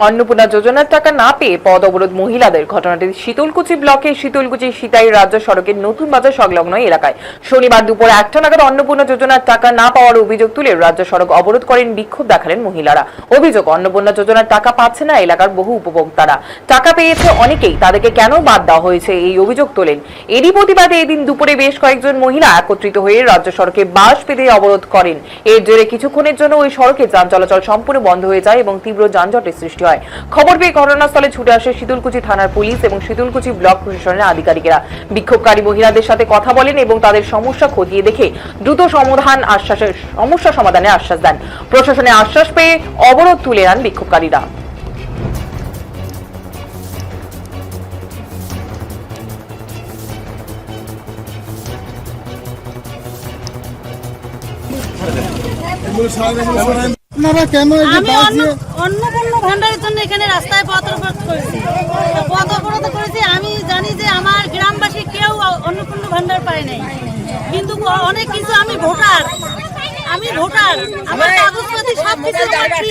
অন্নপূর্ণা যোজনার টাকা না পেয়ে পদ অবরোধ মহিলাদের। ঘটনাটি শীতলকুচি ব্লকের শীতলকুচি সিতাই রাজ্য সড়কের নতুন বাজার সংলগ্ন এলাকায় শনিবার দুপুর 1টা নাগাদ অন্নপূর্ণা যোজনার টাকা না পাওয়ার অভিযোগ তুলে রাজ্য সড়ক অবরোধ করেন, বিক্ষোভ দেখালেন মহিলারা। অভিযোগ, অন্নপূর্ণা যোজনার টাকা পাচ্ছে না এলাকার বহু উপভোক্তারা। টাকা পেয়েছে অনেকেই, তাদেরকে কেন বাদ দেওয়া হয়েছে এই অভিযোগ তোলেন। এরই প্রতিবাদে এদিন দুপুরে বেশ কয়েকজন মহিলা একত্রিত হয়ে রাজ্য সড়কে বাঁশ বেঁধে অবরোধ করেন। এর জেরে কিছুক্ষণের জন্য ওই সড়কে যান চলাচল সম্পূর্ণ বন্ধ হয়ে যায় এবং তীব্র যানজটের সৃষ্টি হয়। খবর পেয়ে ঘটনাস্থলে ছুটে আসে শীতলকুচি থানার পুলিশ এবং শীতলকুচি ব্লক প্রশাসনের আধিকারিকেরা। বিক্ষোভকারী মহিলাদের সাথে কথা বলেন এবং তাদের সমস্যা খতিয়ে দেখে দ্রুত সমস্যা সমাধানের আশ্বাস দেন। প্রশাসনের আশ্বাস পেয়ে অবরোধ তুলে নেন বিক্ষোভকারীরা। অন্নপূর্ণা ভান্ডারের জন্য এখানে রাস্তায় পথ অবরোধ করেছি। আমি জানি যে আমার গ্রামবাসী কেউ অন্নপূর্ণা ভান্ডার পায় নাই, কিন্তু অনেক কিছু আমি ভোটার আমার কাগজপাতি সবকিছু পাচ্ছি,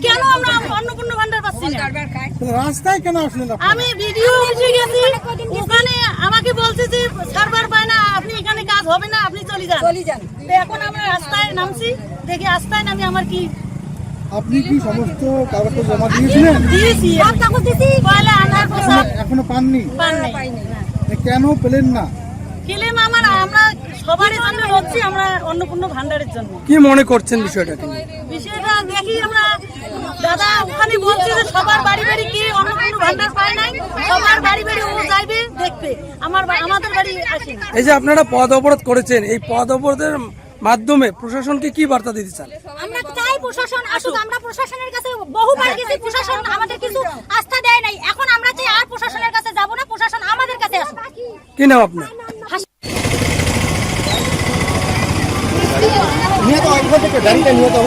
কেন আমরা অন্নপূর্ণা ভান্ডার পাচ্ছি না? রাস্তায় কেন আসলেন? আমি ভিডিও এসে গেছি, ওখানে আমাকে বলছে যে সার্ভার পায় না, আপনি এখানে কাজ হবে না, আপনি চলে যান। এখন আমরা রাস্তায় নামছি, দেখি রাস্তায় নামি আমার কি। আপনি কি সমস্ত কাগজ জমা দিয়েছিলেন? দিয়েছি, পয়লা আধার প্রসাদ এখনো পাননি? পাইনি। কেন পেলেন না? কেলেম আমরা সবারই জন্য হচ্ছি, আমরা অন্নপূর্ণা ভান্ডারের জন্য। কি মনে করছেন বিষয়টা? দেখি আমরা দাদা ওখানে বলছে যে সবার বাড়ি কি অন্নপূর্ণা ভান্ডার পায় নাই, সবার বাড়ি ও যাইবে দেখতে, আমাদের বাড়ি আসে না। এই যে আপনারা পদ অবরোধ করেছেন, এই পদ অবরোধের মাধ্যমে প্রশাসনকে কি বার্তা দিতে চান? আমরা চাই প্রশাসন আসুক। আমরা প্রশাসনের কাছে বহুবার গেছি, প্রশাসন আমাদের কিছু আস্থা দেয় নাই। এখন আমরা চাই আর প্রশাসনের কাছে যাব না, প্রশাসন আমাদের কাছে আসুক। কি নাম আপনার? নিয়ে তো